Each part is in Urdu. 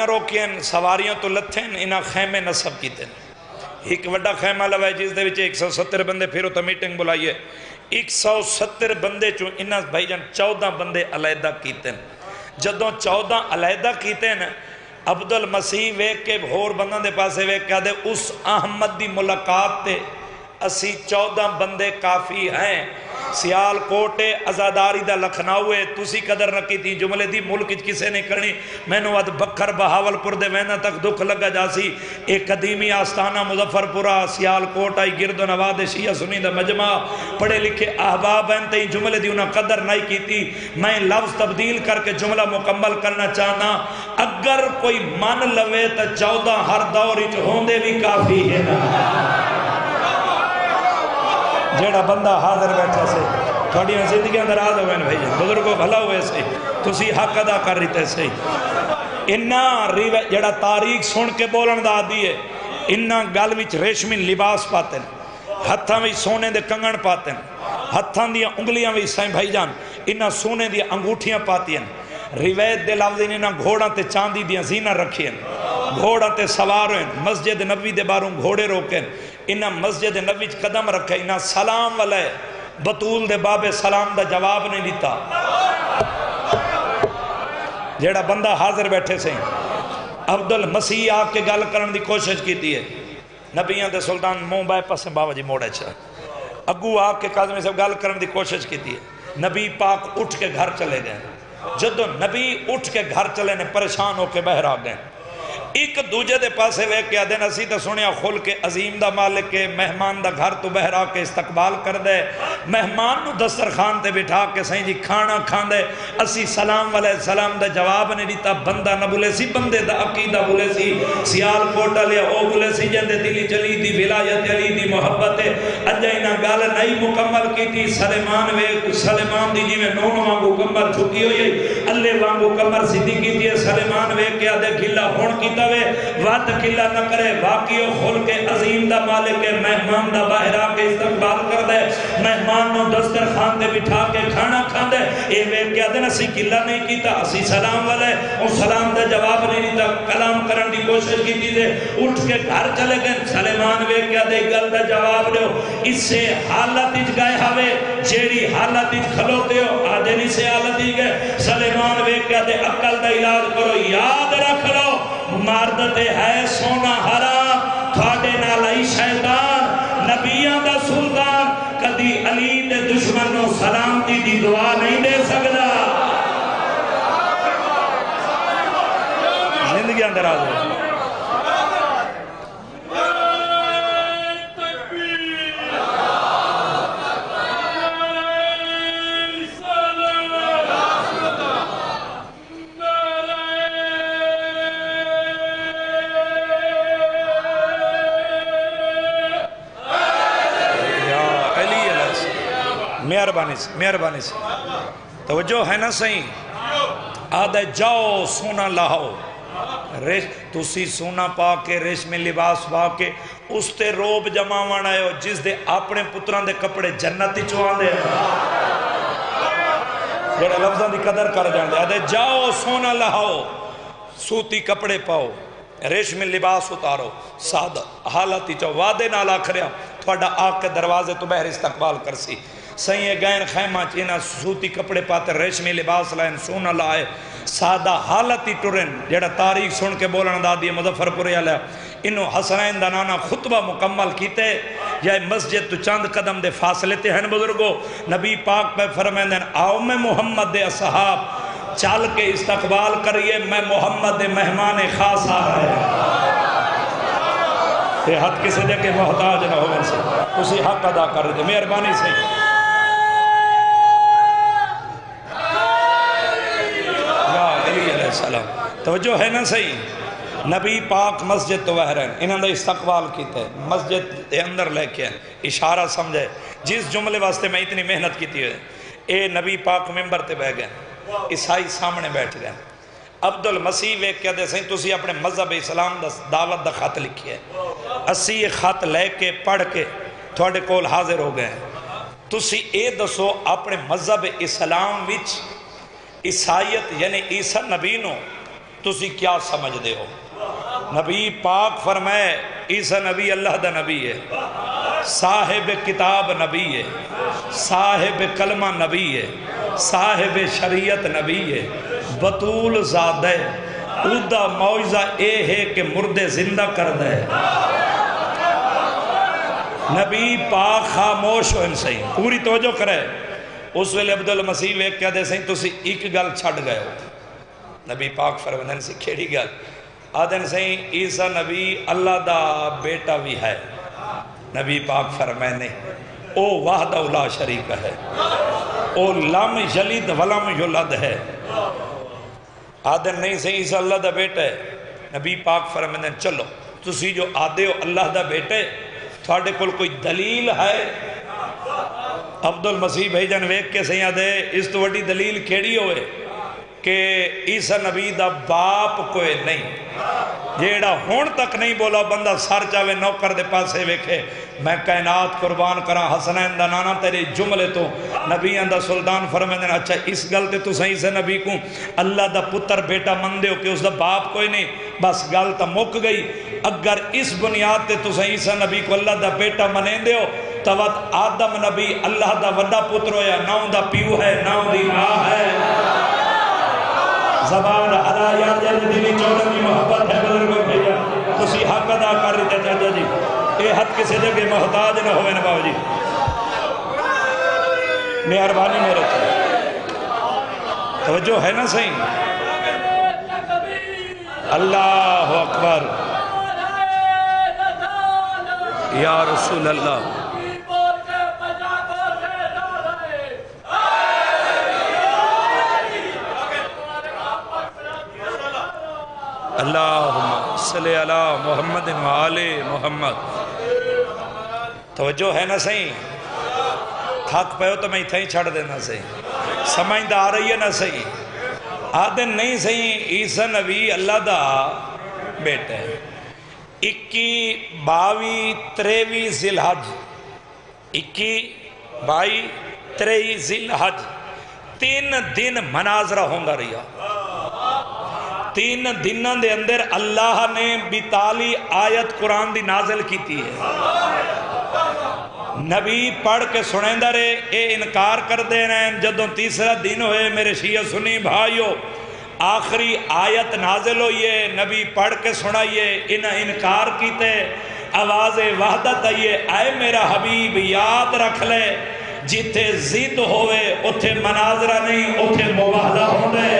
سواریاں روکیں سواریاں تو لتھیں انہاں خیمے نصب کیتے ایک وڈا خیمہ لوائے جس دے وچے 170 بندے پھر تو میٹنگ بلائیے 170 بندے چوں انہاں بھائی جان 14 بندے علیحدہ کیتے جدوں 14 علیحدہ کیتے ہیں عبدالمسیح ویک کے بھور بندن دے پاسے ویک کہا دے اس احمد دی ملاقات تے اسی 14 بندے کافی ہیں سیال کوٹے ازاداری دا لکھناؤے تُسی قدر رکھی تھی جملے دی ملک کسے نہیں کرنی میں نو اد بکھر بہاول پر دے وینا تک دکھ لگا جاسی ایک قدیمی آستانہ مظفر پورا سیال کوٹ آئی گرد و نواد شیعہ سنی دا مجمع پڑھے لکھے احباب ہیں تے جملے دی انہاں قدر نہیں کی تھی میں لفظ تبدیل کر کے جملہ مکمل کرنا چاہنا اگر کوئی من لوے تا 14 ہر دوری چ ہوندے بھی کافی ہے نا جیڑا بندہ حاضر بیٹھا سے تھوڑی زندگی اندر آدھ ہوئے ہیں بھائی بزرگوں بھلا ہوئے سے تسی حق ادا کر رہتے سے انہاں جیڑا تاریخ سن کے بولن دا دیئے انہاں گل وچ ریشمی لباس پاتے ہیں ہتھاں وچ سونے دے کنگن پاتے ہیں ہتھاں دیا انگلیاں وچ سائیں بھائی جان انہاں سونے دیا انگوٹھیاں پاتی ہیں روایت دے لفظ انہاں گھوڑاں تے چاندی دیا زینہ رکھی ہیں گھوڑاں تے سوار ہیں مسجد نبوی دے باروں گھوڑے روکیں انہاں مسجد نبی قدم رکھے انہاں سلام والے بطول دے باب سلام دا جواب نہیں دیتا جیڑا بندہ حاضر بیٹھے سے عبدالمسیح آپ کے گل کرن دی کوشش کی تھی ہے نبیان دے سلطان موں بائے پسیں باوہ جی موڑے چھا اگو آپ کے قاضی میں سے گل کرن دی کوشش کی تھی ہے نبی پاک اٹھ کے گھر چلے گئے جدو نبی اٹھ کے گھر چلے نے پریشان ہو کے بہر آ گئے ایک دوجہ دے پاسے وے کیا دے نسی تا سنیا خل کے عظیم دا مالک کے مہمان دا گھر تو بہرا کے استقبال کر دے مہمان نو دسترخوان تے بٹھا کے سہیں جی کھانا کھان دے اسی سلام علیہ السلام دا جواب نہیں دیتا بندہ نہ بولے سی بندے دا عقیدہ بولے سی سیال کوٹا لیا او بولے سی جندے دلی چلی دی ولایت علی دی محبت اجائینا گال نہیں مکمل کی تھی سلیمان وے سلیمان دی جی میں نون وانگو کمبر چھکی ہوئی اللہ وانگو کمبر سیدھی کی تھی سلیمان وے کیا دے گھلا ہون کی وعد کلا نہ کرے واقعی خل کے عظیم دا مالک مہمان دا باہرہ کے استقبال کر دے مہمان نو دسترخوان دے بٹھا کے کھانا کھان دے اے وے کیا دے اسی کلا نہیں کیتا اسی سلام والے اور سلام دا جواب نہیں دیتا کلام کرن دی کوشش کی تھی اٹھ کے گھر چلے گئے سلیمان وے کیا دے گل دا جواب دے اس سے حالت اچ گئے ہوئے جیڑی حالت اچ کھلوتے ہو آدھے نہیں سے حالت ہی گئے سلیمان وے کیا دے عقل دا علاج کرو یاد رکھ لو مردت ہے سونا حرام تھاڑے نالائی شیطان نبیان دا سلطان کدی علی دے دشمنوں سلامتی دی دعا نہیں دے سکتا زندگی اندر آدھے مہربانی سے توجہ ہے نا صحیح آدھے جاؤ سونا لاؤ تسی سونا پا کے ریشمی لباس پا کے اس تے روب جماوان آئے ہو جس دے اپنے پتران دے کپڑے جنتی چوان دے جڑے لفظاں دی قدر کر جان دے آدھے جاؤ سونا لاؤ سوتی کپڑے پاؤ ریشمی لباس اتارو سادہ حالتی چاہو وعدے نال آکھریا تھوڑا آگ کے دروازے تو بہر استقبال کرسی سہی گئن خیمہ چینا سوتی کپڑے پاتے ریشمی لباس لائن سونا لائے سادہ حالتی ٹرن جیڑا تاریخ سن کے بولن دا دیئے مظفر پوری علیہ انہوں حسنین دانانا خطبہ مکمل کیتے یا مسجد تو چند قدم دے فاصلے تے ہیں بزرگو نبی پاک پہ فرمائیں دیں آؤ میں محمد دے اصحاب چال کے استقبال کریے میں محمد دے مہمان خاص آ رہے ہیں یہ حد کسی دے کے محتاج نہ ہوئے سے اسی حق ادا کر رہے تھے مہربانی سے السلام توجہ ہے نا صحیح نبی پاک مسجد تو بہرین انہوں نے استقبال کیتے مسجد دے اندر لے کے اشارہ سمجھے جس جملے واسطے میں اتنی محنت کیتی ہے اے نبی پاک ممبر تے بہ گئے عیسائی سامنے بیٹھ گئے عبدالمسیح ویک کیا دے سہیں تسی اپنے مذہب اسلام دا دعوت دا خط لکھی ہے اسی یہ خط لے کے پڑھ کے تھوڑے کول حاضر ہو گئے تسی اے دسو اپنے مذہب اسلام وچ عیسائیت یعنی عیسیٰ نبی نو تسی کیا سمجھ دے ہو؟ نبی پاک فرمائے عیسیٰ نبی اللہ دا نبی ہے، صاحب کتاب نبی ہے، صاحب کلمہ نبی ہے، صاحب شریعت نبی ہے، بطول زادہ ہے، اودہ معجزہ اے ہے کہ مردے زندہ کر دے۔ نبی پاک خاموش ہو ان سے پوری توجہ کرے۔ اس ویلے عبدالمسیح ایک کہہ دے سہیں تسی ایک گل چھڑ گئے ہو۔ نبی پاک فرمائے سے کھیڑی گل آدھن سہیں عیسیٰ نبی اللہ دا بیٹا بھی ہے۔ نبی پاک فرمائے نہیں، او وحدہ لا شریک ہے، او لم یلد ولم یولد ہے۔ آدھن نہیں سہیں عیسیٰ اللہ دا بیٹا ہے۔ نبی پاک فرمائے چلو تسی جو آدھے ہو اللہ دا بیٹے تھوڑے کل کوئی دلیل ہے؟ عبدالمسیح بھیجن ویک کے سہیں آدھے اس تو وڈی دلیل کھیڑی ہوئے کہ عیسیٰ نبی دا باپ کوئی نہیں، جیڑا ہون تک نہیں بولا بندہ سر چاہے نوکر دے پاسے ویکھے میں کائنات قربان کرا حسنین دا نانا تیرے جملے تو نبی اندہ سلطان فرمائے اچھا اس گل تے تو صحیح سے نبی کو اللہ دا پتر بیٹا مندے ہو کہ اس دا باپ کوئی نہیں، بس گل تا مک گئی۔ اگر اس بنیاد تے تو صحیح سے نبی کو اللہ دا بیٹا منین دے ہو تو آدم نبی اللہ دا وڈا پتر ہویا، ناؤں دا پیو ہے ناؤں دی ماں ہے۔ زبان علا یا دلی چودہ کی محبت ہے بزرگوں بھیا تسی حق ادا کر رہی تھے چاچا جی، اے حد کسی جگہ محتاج نہ ہوئے نباو جی، مہربانی میرے تھے توجہ ہے نا صحیح؟ اللہ اکبر یا رسول اللہ۔ اللہم صلی اللہ محمد و آل محمد۔ توجہ ہے نا صحیح؟ تھک پہ ہو تو میں تھیں چھڑ دینا صحیح، سمجھ آ رہی ہے نا صحیح؟ آدھن نہیں صحیح عیسیٰ نبی اللہ دا بیٹا ہے۔ 21 22 23 ذی الحج، 21 22 23 ذی الحج 3 دن مناظرہ ہونگا رہا۔ 3 دنوں دے اندر اللہ نے 42 آیت قرآن دی نازل کیتی ہے۔ نبی پڑھ کے سنیں دا رہے اے انکار کر دے رہے ہیں، جدوں تیسرا دن ہوئے میرے شیعہ سنی بھائیو آخری آیت نازل ہوئیے، نبی پڑھ کے سنائیے، انہیں انکار کیتے، آواز وحدت آئیے، اے میرا حبیب یاد رکھ لے جیتے زید ہوئے اتھے مناظرہ نہیں اتھے مباہدہ ہوندے۔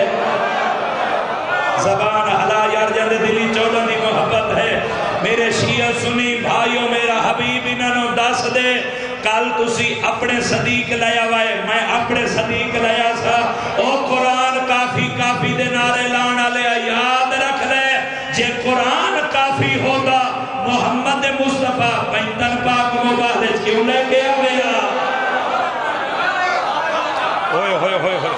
زبان علا یار جاندے دلی چودہ دی محبت ہے میرے شیعہ سنی بھائیوں، میرا حبیب انہوں دس دے کل تسی اپنے صدیق لیا وائے میں اپنے صدیق لیا سا، او قرآن کافی کافی دے نعرے لانا لیا، یاد رکھ لے جے قرآن کافی ہوتا محمد مصطفیٰ پینتن پاک مباہدج کیوں لے کے آویا؟ ہوئے ہوئے ہوئے ہوئے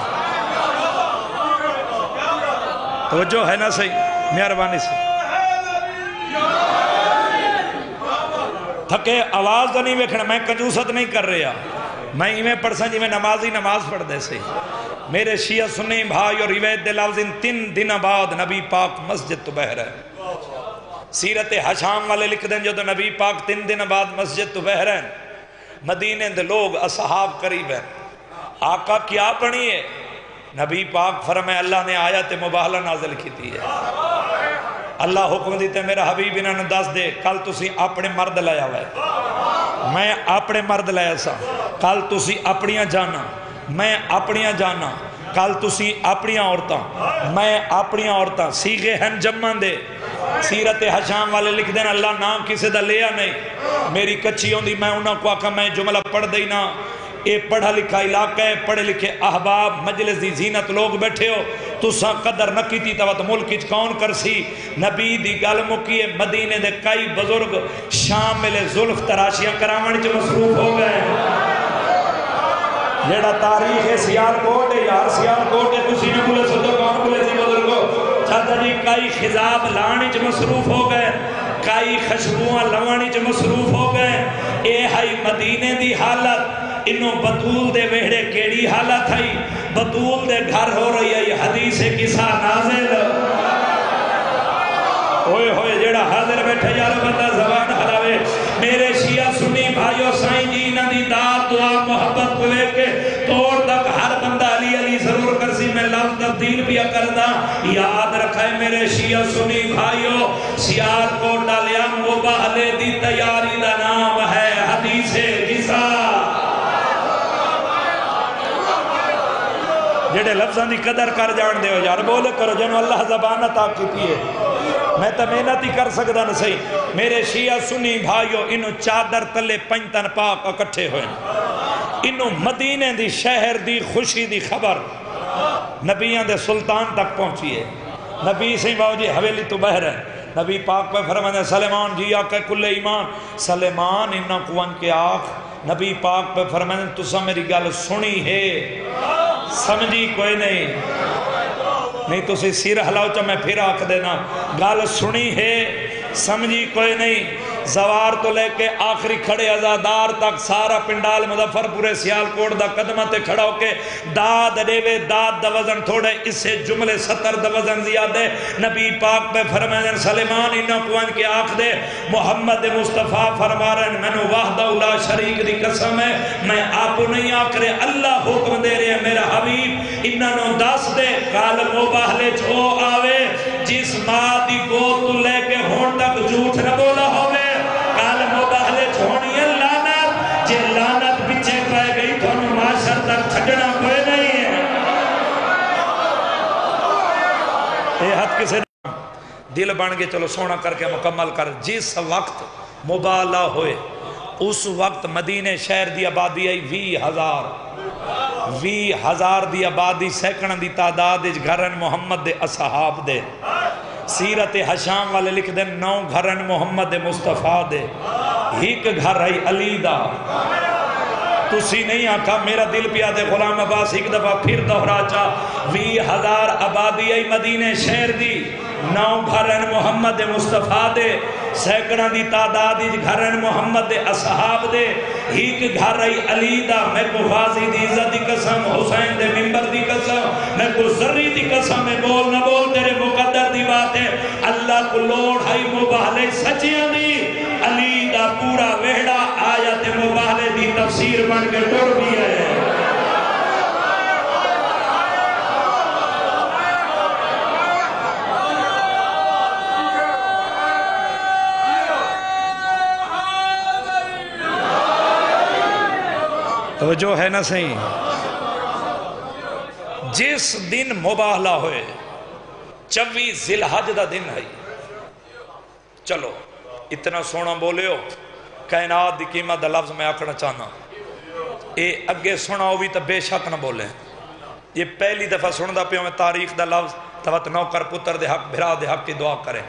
توجہ ہے نا صحیح؟ مہربانی سے تھکے آواز تو نہیں ویکھنا، میں کنجوست نہیں کر رہا، میں ایمیں پڑھساں جی میں نمازی نماز پڑھ دے سے۔ میرے شیعہ سنی بھائی اور روایت دے لفظ 3 دن بعد نبی پاک مسجد تو بہ رہے، سیرت حشام والے لکھ دیں جو تو نبی پاک 3 دن بعد مسجد تو بہ رہے، مدینے دے لوگ اصحاب قریب ہیں، آقا کیا پڑھی ہے؟ نبی پاک فرمائے اللہ نے آیت مباہلہ نازل کی تھی ہے، اللہ حکم دیتے میرا حبیب انہوں نے دس دے کل تسی اپنے مرد لیا ہوئے، میں اپنے مرد لیا سا، کل تسی اپنیاں جانا میں اپنیاں جانا، کل تسی اپنیاں عورتاں میں اپنیاں عورتاں، سیغے ہیں جمعن دے۔ سیرت حشام والے لکھ دینا اللہ نام کسی دا لیا نہیں، میری کچھی ہوں دی میں انہاں کو آکا میں جملہ پڑھ دینا، اے پڑھا لکھا علاقہ ہے، پڑھے لکھے احباب مجلس دی زینت لوگ بیٹھے ہو، تو ساں قدر نہ کیتی تو ملک کون کرسی؟ نبی دی گل مکیے مدینے دے کئی بزرگ شامل زلف تراشیاں کرامن چ مصروف ہو گئے۔ جیڑا تاریخ ہے سیالکوٹ ہے یار، سیالکوٹ ہے کسی نے بولے صدر کون بولے سی بزرگو چاہتا جی کئی خضاب لانی چ مصروف ہو گئے، کئی خشبواں لوانی چ مصروف ہو گئے۔ اے ہائی مدینے دی حالت، انہوں بطول دے وہڑے کیڑی حالت ہے، بطول دے گھر ہو رہی ہے یہ حدیث کسا نازل ہوئے ہوئے جیڑا حاضر بیٹھے یار بندہ زبان حلاوے میرے شیعہ سنی بھائیو سائیں جی انہاں دی دعا دعا محبت کو لے کے توڑ تک ہر بندہ علی علی ضرور کرسی میں لفظ تبدیل بھی کردا یاد رکھائے میرے شیعہ سنی بھائیو سیال کو ڈالیا مباہلے دی تیاری دا نام ہے حدیث جسا جڑے لفظاں دی قدر کر جان دے ہو یار بولے کرو جنو اللہ زبان عطا کیتی ہے میں تو محنت ہی کر سکتا نہ صحیح میرے شیعہ سنی بھائیو انہوں چادر تلے پنجتن پاک اکٹھے ہوئے انہوں مدینے دی شہر دی خوشی دی خبر نبیان دے سلطان تک پہنچی ہے نبی سے باو جی حویلی تو بہر ہے نبی پاک پہ فرمانے سلیمان جی آقا کل ایمان سلیمان انہوں قوان کے آنکھ نبی پاک پہ فرمانے تسا میری گل سنی ہے سمجھی کوئی نہیں تو سی سیر ہلاؤ چا میں پھر آکھ دینا گال سنی ہے سمجھی کوئی نہیں زوار تو لے کے آخری کھڑے ازادار تک سارا پنڈال مظفر پورے سیال کوٹ دا قدمتے کھڑا ہو کے داد دیوے داد دا وزن تھوڑے اس سے جملے 70 دا وزن زیادے نبی پاک پہ فرمائن سلیمان انہوں قوان کی آنکھ دے محمد مصطفیٰ فرمارن منو وحدہ اولا شریک دی قسم ہے میں آپ نہیں آکرے اللہ حکم دے رہے ہیں میرا حبیب انہوں دس دے کال مباہلے چھو آوے جس ماں دی گود تو لے کے ہون تک جھوٹ نہ بولا ہوئے کال مباہلے چھوڑی ہے لانت جے لانت بچے پائے گئی تو انہوں معاشر تک چھڑنا کوئی نہیں ہے اے حد کسے دل بن گے چلو سونا کر کے مکمل کر جس وقت مبالہ ہوئے اس وقت مدینہ شہر دی آبادی آئی 20,000 دی آبادی سیکنڈ دی تعداد گھرن محمد دے اصحاب دے سیرت حشام والے لکھ دیں 9 گھرن محمد مصطفیٰ دے ایک گھر ہے علی دا تسی نہیں آکھا میرا دل پیا دے غلام عباس ایک دفعہ پھر دہرا چا 20,000 آبادی آئی مدینہ شہر دی 9 گھرن محمد مصطفیٰ دے سیکڑا دی تعداد گھرن محمد دے اصحاب دے ایک گھر آئی علی دا میں کو غازی دی عزت دی قسم حسین دے ممبر دی قسم میں کو ذری دی قسم میں بول نہ بول تیرے مقدر دی بات ہے اللہ کو لوڑ ہائی مباہلے سچیاں دی علی دا پورا ویڑا آیت مباہلے دی تفسیر بن کے ٹور بھی ہے توجہ ہے نا صحیح جس دن مباہلہ ہوئے 24 ذی الحج دا دن ہے چلو اتنا سونا بولے ہو کائنات دی قیمت دا لفظ میں آکھنا چاہنا اے اگے سنا ہوئی تو بے شک نہ بولیں یہ پہلی دفعہ سندا پہ میں تاریخ دا لفظ توت نوکر پتر دے حق بھرا دے حق کی دعا کریں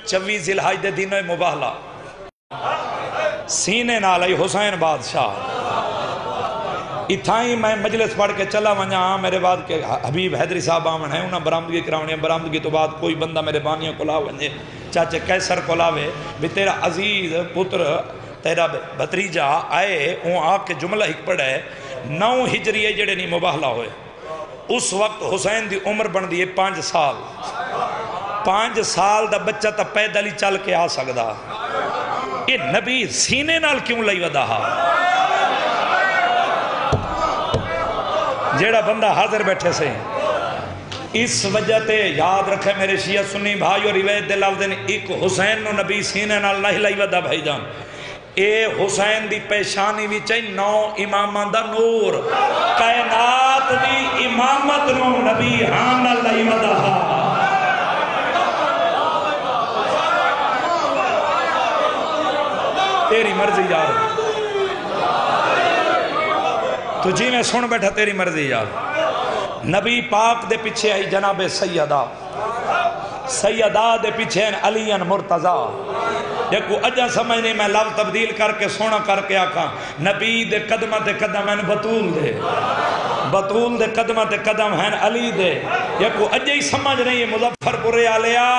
24 ذی الحج دے دن ہے مباہلہ سینے نالائی حسین بادشاہ اتھائی میں مجلس پڑھ کے چلا ونجا میرے بعد کے حبیب حیدری صاحب آمن ہیں انہاں برامدگی کراؤنی ہیں برامدگی تو بعد کوئی بندہ میرے بانیوں کو لا ونجے چاچے کیسر کو لاوے بھی تیرا عزیز پتر تیرا بھتریجا آئے اون آگ کے جملہ ہک پڑھے 9 ہجریے جڑے نہیں مباہلہ ہوئے اس وقت حسین دی عمر بن دیئے 5 سال 5 سال دا بچہ تا پیدلی چل کے آ سکدا یہ نبی سینے نال کیوں لئی ودا جیڑا بندہ حاضر بیٹھے سے اس وجہ تے یاد رکھے میرے شیعہ سنی بھائی اور روایت دے لفظ نے ایک حسین نو نبی سینے نال نہیں لائی ودا بھائی جان اے حسین دی پیشانی بھی چاہی 9 امامان دا نور کائنات دی امامت نو نبی ہاں نال لائی ودا تیری مرضی یار تو جی میں سن بیٹھا تیری مرضی یار نبی پاک دے پیچھے آئی جناب سیدہ دے پیچھے علی مرتضی دیکھو اجا سمجھ نہیں میں لفظ تبدیل کر کے سونا کر کے آکھاں نبی دے قدمہ تے قدم ہیں بطول دے قدمہ تے قدم ہیں علی دے دیکھو اجا ہی سمجھ نہیں ہے مظفر پورے آلیا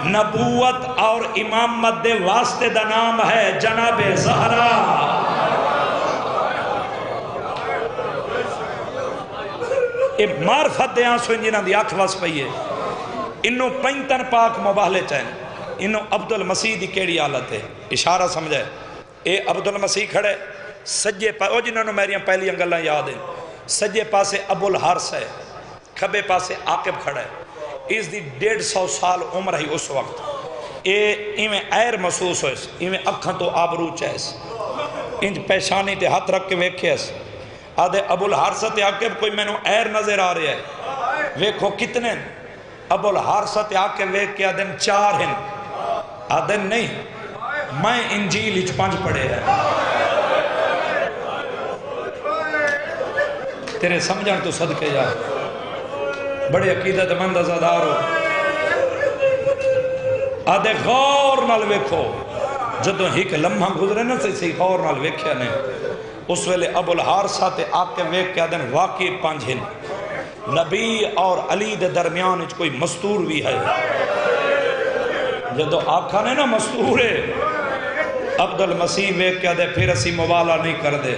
نبوت اور امامت دے واسطے دا نام ہے جناب زہرا اے معرفت دے آنسو انجینہ دی آنکھ واس پئی ہے انہوں پینتن پاک مباہلے چاہیں انہوں عبد المسیح دی کیڑی حالت ہے اشارہ سمجھے اے عبد المسیح کھڑے سجے پاس او جنہوں نے میری پہلی انگلہ یاد ہیں سجے پاسے ابو الحارث ہے کھبے پاسے عاقب کھڑا ہے اس دی 150 سال عمر ہی اس وقت اے ایویں ایر محسوس ہوئے ایویں اکھاں تو آبرو چاہیس انج پیشانی تے ہاتھ رکھ کے ویکھے اس آدھے ابو الحارث تے عاقب کوئی میں نو ایر نظر آ رہا ہے ویکھو کتنے ابو الحارث تے عاقب ویکھ کے آدھیں 4 ہیں آدھیں نہیں میں انجیل اچ 5 پڑھے ہیں تیرے سمجھن تو صدقے جا بڑے عقیدت مند ازادار ہو آدھے غور نال ویکھو جدوں ایک لمحہ گزرے نا سی غور نال ویکھیا نے اس ویلے ابو الحارث تے عاقب ویکھ کے آدھیں واقعی 5 ہیں نبی اور علی دے درمیان اچ کوئی مستور بھی ہے جدو آکھا نے نا مستور ہے عبد المسیح ویکھ کے آدھے پھر اسی مبالہ نہیں کر دے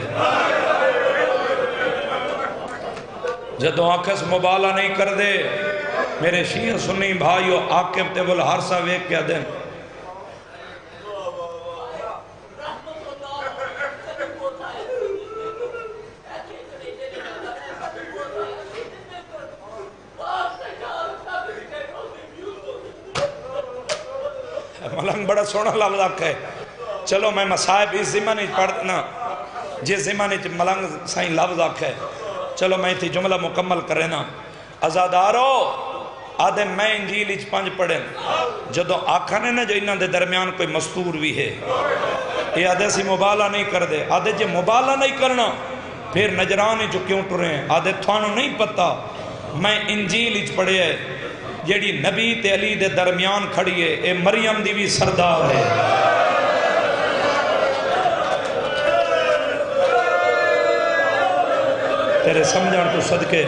جدو آکھس مبالہ نہیں کر دے میرے شیعہ سنی بھائیو عاقب تے ابو الحارث ویکھ کے آدھیں ملنگ بڑا سونا لفظ آکھا ہے چلو میں مصائب اس ذمہ نہیں پڑھنا جس ذمہ نہیں ملنگ سائیں لفظ آکھا ہے چلو میں تھی جملہ مکمل کرے نا ازادارو آدھے میں انجیل اچ 5 پڑھیں جدو آکھا نے نا جو انہاں دے درمیان کوئی مستور بھی ہے یہ آدھے سی مبالہ نہیں کر دے آدھے جے مبالہ نہیں کرنا پھر نجران جو کیوں ٹرے ہیں آدھے تھانو نہیں پتا میں انجیل اچ پڑھے ہے جیڑی نبی تے علی دے درمیان کھڑی ہے اے مریم دی بھی سردار ہے تیرے سمجھان تو صدقے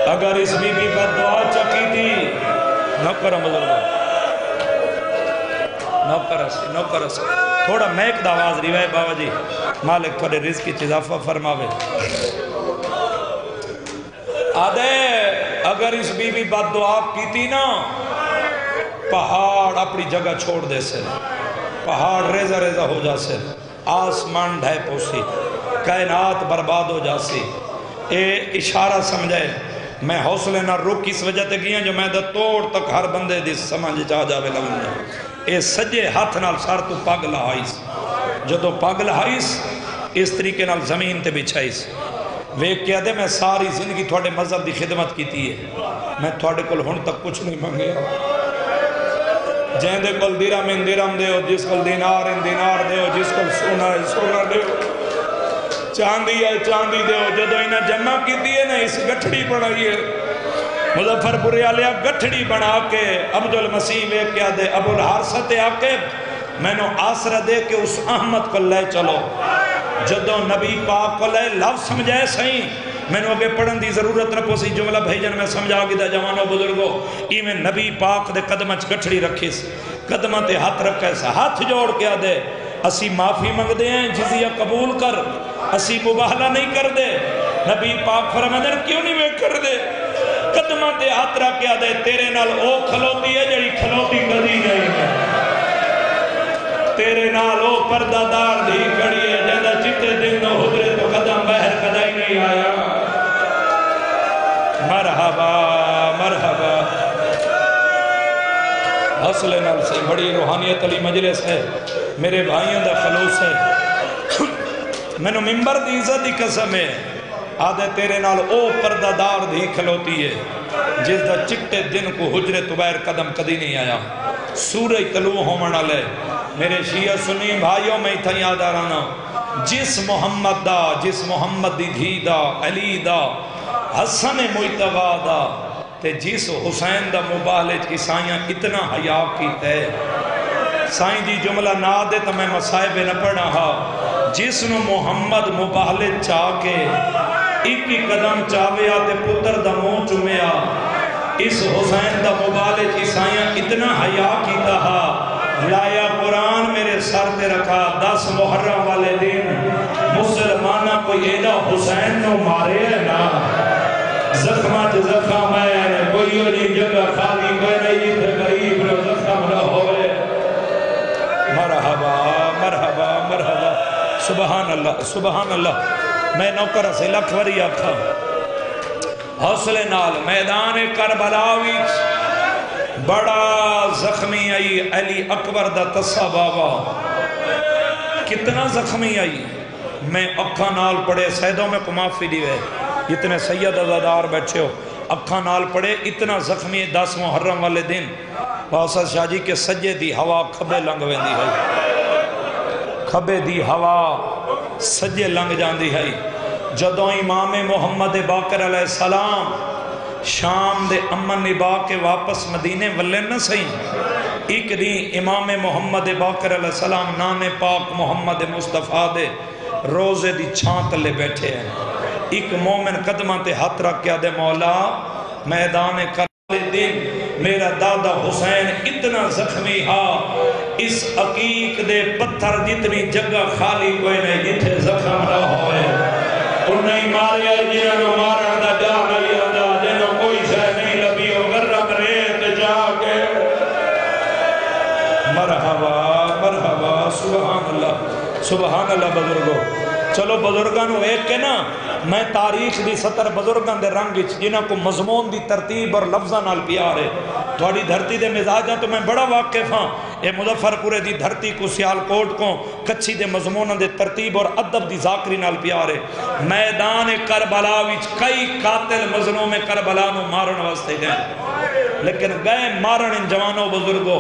اگر اس بی بی پر دعا چکی تھی نوکر اسی تھوڑا میک دا آواز ریوائے بابا جی مالک تھوڑے رزق کی اضافہ فرماوے آدھے اگر اس بی بی بد دعا کی تھی نا پہاڑ اپنی جگہ چھوڑ دے سے پہاڑ ریزہ ریزہ ہو جا سے آسمان ڈھائے پوسی کائنات برباد ہو جا سی اے اشارہ سمجھے میں حوصلے نہ رک اس وجہ تے گیا جو میں دا توڑ تک ہر بندے دی سمجھ چاہ جاوے لگنے اے سجے ہاتھ نال سار تو پاگ لہائیس جو تو پاگ لہائیس اس طریقے نال زمین تے بچھائیس ویک کیا دے میں ساری زندگی تھوڑے مذہب دی خدمت کیتی ہے میں تھوڑے کل ہن تک کچھ نہیں مانگیا جہاں دے کل دیرم ان دیرم دے ہو جس کل دینار ان دینار دے ہو جس کل سونا ہے سونا دے ہو چاندی ہے چاندی دے ہو جدو انہیں جمع کیتی ہے نا اس گٹھڑی بڑھائی ہے مظفر پوری آلیا گٹھڑی بنا کے عبد المسیح ویک کیا دے ابو الحارث تے آکے میں نے آسرہ دے کے اس احمد کو لے چلو جدو نبی پاک کو لے لفظ سمجھائے سہیں میں نے اگے پڑھن دی ضرورت نہ پوسی جملہ بھیجن میں سمجھا گی دا جوانوں بزرگوں ایمیں نبی پاک دے قدمچ گٹھڑی رکھیس قدمت ہاتھ رکھیس ہاتھ جوڑ کے دے اسی معافی منگ دے ہیں جزیہ قبول کر اسی مباہلہ نہیں کر دے نبی پاک فرمائے کیوں نہیں میں کر دے قدمت ہاتھ رکھ کے دے تیرے نال او کھلوتی ہے جڑی کھلوتی کدی نہیں ہے تیرے نال او پردہ دار دی کھڑی ہے جیدہ چٹے دن نو حضرے تو قدم بہر قدائی نہیں آیا مرحبا مرحبا حصل نال سے بڑی روحانیت علی مجلس ہے میرے بھائیوں دا خلوص ہے میں نے ممبر دی عزت دی قسم ہے آدھے تیرے نال او پردہ دار دی کھلوتی ہے جس دا چٹے دن کو حجرے تو بہر قدم کدی نہیں آیا سورہ طلوع ہومن علیہ میرے شیعہ سنی بھائیوں میں تھا یاد آ رہا جس محمد دا جس محمد دی دھی دا علی دا حسن مجتبہ دا تے جس حسین دا مبالج کی سائیاں اتنا حیاء کی تے سائیں جی جملہ نہ دے تو میں مسائب نہ پڑھا ہا جس نو محمد مبالج چاہ کے ایک ہی قدم چاہویا تے پتر دا منہ چومیا اس حسین دا مبالج کی سائیاں اتنا حیاء کی تہا لایا قرآن میرے سر تے رکھا 10 محرم والے دن مسلمانہ کوئی ایڈا حسین نو مارے ہے نا زخمہ زخم ہے کوئی ہو جی جگہ خالی کوئی نہیں تھے غریب رو زخم رہو سبحان اللہ سبحان اللہ میں نوکر سے لکھ وری آکھا حوصلے نال میدان کربلا وچ بڑا زخمی آئی علی اکبر دا تسا بابا کتنا زخمی آئی میں اکھا نال پڑے سیدوں میں کو معافی دیوے جتنے سید ازادار بیٹھے ہو اکھا نال پڑے اتنا زخمی 10 محرم والے دن باسد شاہ جی کے سجے دی ہوا کھبے لنگ ویندی ہے کھبے دی ہوا سجے لنگ جاندی ہے جدوں امام محمد باقر علیہ السلام شام دے امن نبا کے واپس مدینے ولے نہ سہیں ایک دن امام محمد باقر علیہ السلام نام پاک محمد مصطفیٰ دے روزے دی چھانت لے بیٹھے ہیں ایک مومن قدمہ تے ہاتھ رکھ کے دے مولا میدان کربلا دن میرا دادا حسین اتنا زخمی ہا اس عقیق دے پتھر جتنی جگہ خالی کوئی نہیں جتھے زخم نہ ہوئے انہیں ماریا جنہوں مارن دا جا نہیں آدھا جنہوں کوئی شہ نہیں لبی و غرم ریت جا کے مرحبا مرحبا سبحان اللہ بزرگو چلو بزرگانو ایک کے نا میں تاریخ دی سطر بزرگان دے رنگ جنہاں کو مضمون دی ترتیب اور لفظہ نال پیارے تھوڑی دھرتی دے مزاجاں تو میں بڑا واقف ہاں اے مظفر پورے دی دھرتی کو سیالکوٹ کو کچھی دے مضمون دے ترتیب اور ادب دی ذاکری نال پیارے میدان کربلا وچ کئی قاتل مظلوم کربلا نو مارن واسطے گئے لیکن گئے مارن ان جوانوں بزرگوں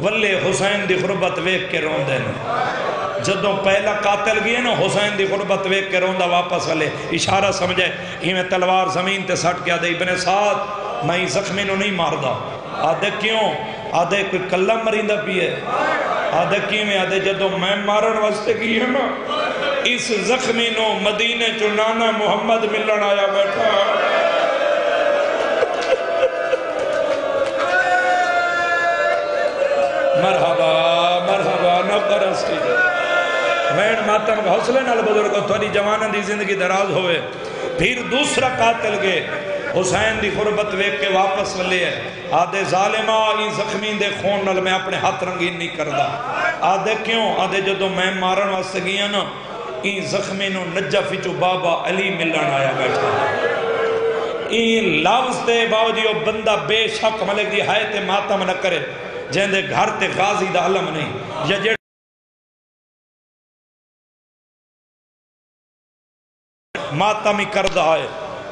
ولے حسین دی غربت ویک کے رون دے جدوں پہلا قاتل گئے نا حسین دی غربت ویک کے روندہ واپس والے اشارہ سمجھے ہی میں تلوار زمین تے سٹ کے آدھے ابن سعد میں زخمی نو نہیں مار دا آدھے کیوں آدھے کوئی کلہ مریندہ پیئے آدھے کیوں میں آدھے جدوں میں مارن واسطے کی ہے نا اس زخمی نو مدینے چنانا محمد ملن آیا بیٹھا مرحبا مرحبا نوکر اسی وین ماتم حوصلے نال بزرگو تھوڑی جوانہ دی زندگی دراز ہوئے پھر دوسرا قاتل گئے حسین دی غربت ویک کے واپس لے آدھے ظالمہ ای زخمی دے خون نال میں اپنے ہاتھ رنگین نہیں کردہ آدھے کیوں آدھے جدو میں مارن واسطے گیا نا ای زخمی نو نجف چو بابا علی ملن آیا بیٹھا ای لفظ دے باوجی بندہ بے شک ملک دی حیات ماتم نہ کرے جہاں دے گھر تے غازی دا علم نہیں یا جڑ ماتم ہی کردہ ہے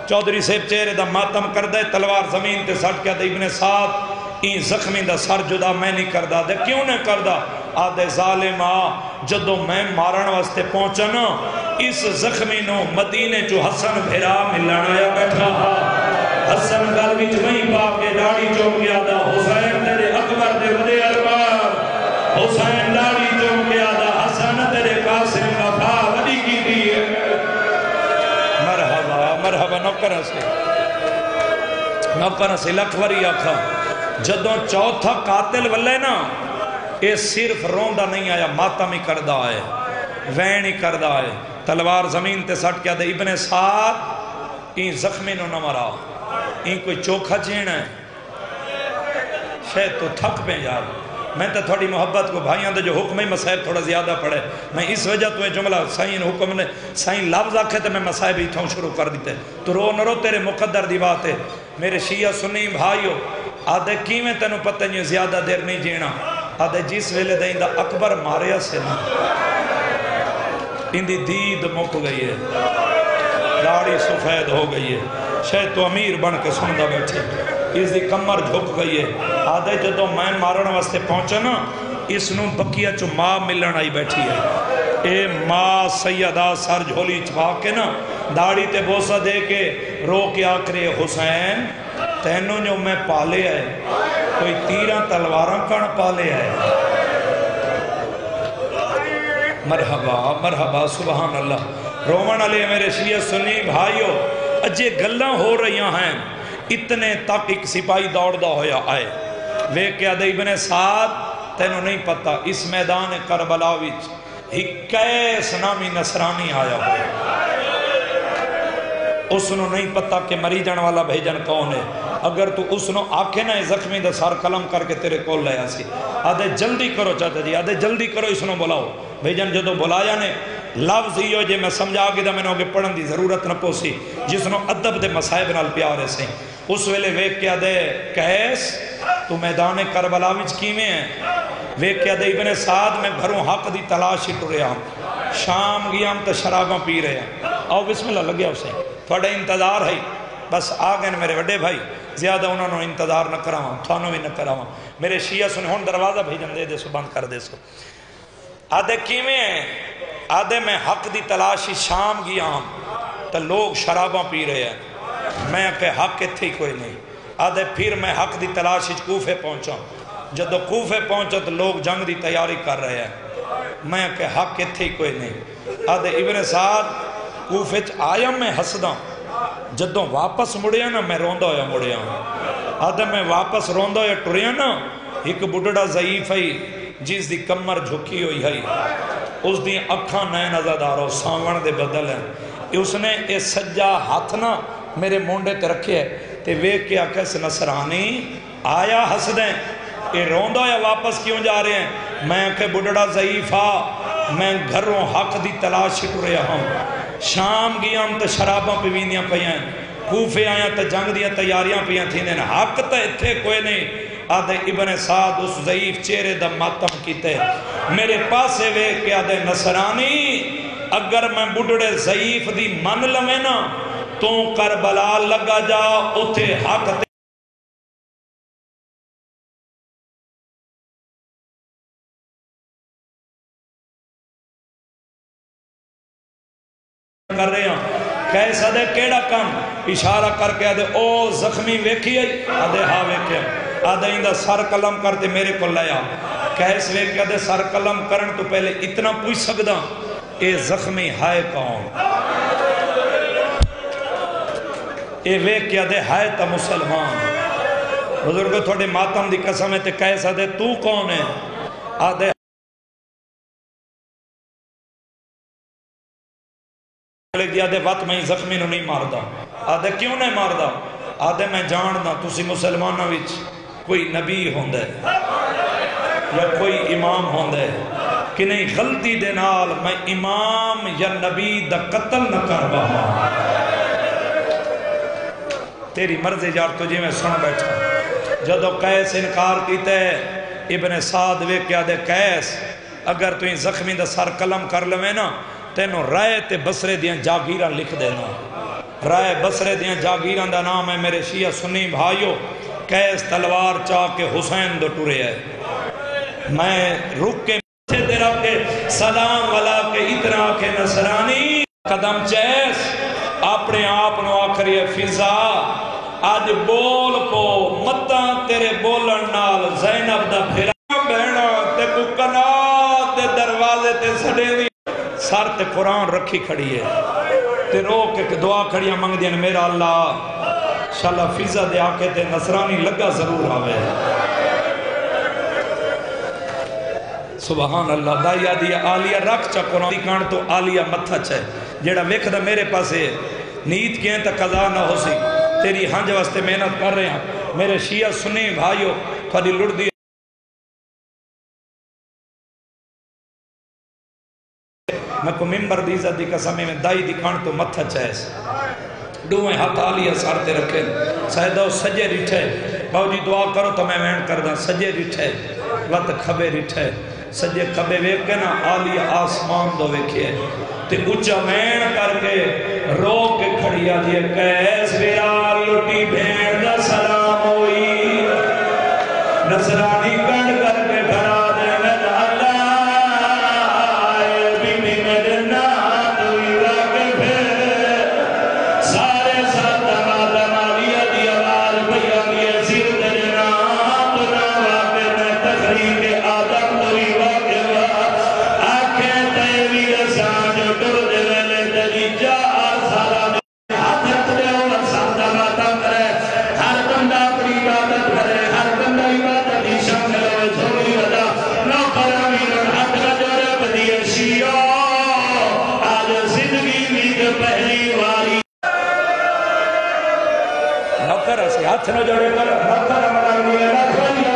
چودری صاحب چہرے دا ماتم کردہ ہے تلوار زمین تے سٹ کیا دے ابن سعد این زخمی دا سر جدا میں نہیں کردہ دے کیوں نہیں کردہ آدھے ظالمہ جدو میں مارن واسطے پہنچا نا اس زخمی نو مدینے جو حسن بھیرا ملن آیا بیٹھا حسن گل وچ وہیں پاک کے داڑھی چوم گیا دا حسین تیرے اکبر دے ودے ارباب حسین داڑھی چوم گیا دا حسن تیرے قاسم وفا وڈی کی دیئے مرحبا نوکر سے لکھوری آکھا جدوں چوتھا قاتل والے نا یہ صرف روندہ نہیں آیا ماتم ہی کردہ آئے وین ہی کردہ آئے تلوار زمین تے سٹ کیا دے ابن سعد این زخمی نو نہ مرا این کوئی چوکھا چین ہے شاید تو تھک پہ یار میں تو تھوڑی محبت کو بھائیاں دے جو حکم ہی مسائب تھوڑا زیادہ پڑھے میں اس وجہ تو یہ جملہ سائن حکم نے سائن لفظ آکھے تو میں مسائب ہی تھوں شروع کر دیتے تو رو نہ رو تیرے مقدر دی بات ہے میرے شیعہ سنی بھائیو آدھے کی میں تینوں پتہ نہیں زیادہ دیر نہیں جینا آدھے جس ویلے دائیں دا اکبر ماریا سے نا ان دی دید مک گئی ہے داڑھی سفید ہو گئی ہے شاید تو امیر بن کے سندہ بیٹھے اس دی کمر جھک گئی ہے آدھے جدو میں مارن واسطے پہنچا نا اس نو بکیہ چو ماں ملن آئی بیٹھی ہے اے ماں سیدہ سر جھولی چھپا کے نا داڑھی تے بوسہ دے کے رو کے آکرے حسین تینوں جو میں پالے آئے کوئی تیرہ تلواراں کن پالے آئے مرحبا مرحبا سبحان اللہ رومن علیہ میرے شیعہ سنی بھائیو اجے گلہ ہو رہی ہیں اتنے تک ایک سپاہی دوڑ دا ہویا آئے وے کیا دے ابن سعد تینوں نہیں پتا اس میدان کربلا وچ ہکیس نامی نصرانی آیا ہویا اس نو نہیں پتا کہ مری جان والا بھیجن کون ہے اگر تو اس نو آکھے نہ زخمی دا سار قلم کر کے تیرے کول لے آسی آدھے جلدی کرو چاہتا جی آدھے جلدی کرو اس نو بلاؤ بھیجن جدو بلایا نے لفظ ہی جے میں سمجھا گیا میں نے پڑھن دی ضرورت نہ پوسی جس نے ادب دے مصائب نال پیارے سے اس ویلے ویک کیا دے قیس تو میدان کربلا وچ کیویں ہے ویک کیا دے ابن سعد میں گھروں حق دی تلاش ہی ٹریا ہوں شام گیا ہم تو شراباں پی رہے ہیں آؤ بسم اللہ لگیا اسے تھوڑا انتظار ہے بس آگئے میرے وڈے بھائی زیادہ انہوں نے انتظار نہ کراواں تھانوں بھی نہ کراواں میرے شیعہ سنے ہون دروازہ بھیجن دے سو بند کر دے سو آدھے کیویں ہیں آدھے میں حق دی تلاشی شام گیا ہوں تو لوگ شراباں پی رہے ہیں میں کہ حق اتھے ہی کوئی نہیں آدھے پھر میں حق دی تلاشی کوفے پہنچا جدو کوفے پہنچا تو لوگ جنگ دی تیاری کر رہے ہیں میں کہ حق اتھے ہی کوئی نہیں آدھے ابن سعد کوفے آیا میں ہسداں جدوں واپس مڑیا نا میں روندہ ہویا مڑیا آدھے میں واپس روندہ ہویا ٹریا نا ایک بڑھڑا ضعیف ہے جس دی کمر جھکی ہوئی ہے اس دی اکھاں نئے نظر آ رہا ساون دے بدل ہیں اس نے اے سجا ہاتھ نا میرے مونڈے تے رکھے ہے تے ویک کے آکس نصرانی آیا ہس دیں اے روندہ یا واپس کیوں جا رہے ہیں میں کہ بڑھڑا ضعیفہ میں گھروں حق دی تلاش ٹر رہا ہوں شام گیا ہم تو شراباں پیوینیاں پہیاں کوفے آیا تو جنگ دیا تیاریاں پہیاں تھیں دیں حق تو اتھے کوئی نہیں آدھے ابن سعد اس ضعیف چہرے دا ماتم کیتے میرے پاسے وے کہ آدھے نصرانی اگر میں بڑھڑے ضعیف دی من لمے نا تو کربلا لگا جا اتھے حق تے کر رہے ہیں کیسا دے کیڑا کم اشارہ کر کے آدھے او زخمی ویکھی ہے آدھے ہاں ویکھی ہے آدھے اندہ سر قلم کرتے میرے کو لیا کیس ویکھی آدھے سر قلم کرن تو پہلے اتنا پوچھ سکدا اے زخمی ہائے کون اے ویکھی آدھے ہائے تا مسلمان بزرگو تھوڑے ماتم دی قسم ہے تے کیسا دے تو کون ہے آدھے آدھے وقت میں زخمی نو نہیں مار دا آدھے کیوں نہیں مار دا آدھے میں جان دا تسی مسلمانہ وچ کوئی نبی ہوندے یا کوئی امام ہوندے کہ نہیں غلطی دے نال میں امام یا نبی دا قتل نہ کر رہا تیری مرضی جار تجھے میں سن بیٹھا جدو قیس انکار کیتے ابن سعد وے کیا دے قیس اگر تو زخمی دا سر قلم کر لوے نا تینوں رائے تے بسرے دیاں جاگیران لکھ دینا رائے بسرے دیاں جاگیران دا نام ہے میرے شیعہ سنی بھائیو قیس تلوار چاہ کے حسین دو ٹورے ہے میں رک کے مجھے دے رکھ کے سلام والا کے اتنا کے نصرانی قدم چیس اپنے آپنو آخری فضا آج بول کو متاں تیرے بولن نال زینب دا پھرا بہنا تے کو کنا تے دروازے تے سڑے دی سار تے قرآن رکھی کھڑی ہے تے رو کے دعا کھڑیاں منگ دیا میرا اللہ شاءاللہ فضا دے آکے تے نصرانی لگا ضرور آوے سبحان اللہ دائیا دیا آلیہ رکھ چا قرآن دیکھان تو آلیہ متھا چاہے جیڑا ویکھ دا میرے پاسے نیت کہیں تا قضا نہ ہو سی تیری ہنج واسطے محنت کر رہے ہیں میرے شیعہ سنی بھائیو تھوڑی لڑ دی میں کو ممبر دی عزت دی قسمی میں دائی دکھان تو متھا چاہیس دوئیں ہاتھ آلیہ سارتے رکھیں سیدہ سجے رٹھے باو جی دعا کرو تو میں وین کردہ سجے رٹھے وقت کھبے رٹھے سجے کھبے ویک کے نا آلیہ آسمان دو ویکھے تے اچھا وین کر کے رو کے کھڑیا دیئے کیس ویرا لٹی بھین دا سلام ہوئی نصرانی کڑ کر کے بھرا دے ہاتھ نہ جڑے کر رکھا رمضان دیئے رکھا دیا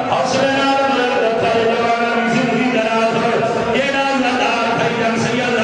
حسنہ رمضان رکھا جوان زندگی دراز ہو یہ نام لدار تھا جن سید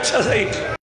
اچھا صحیح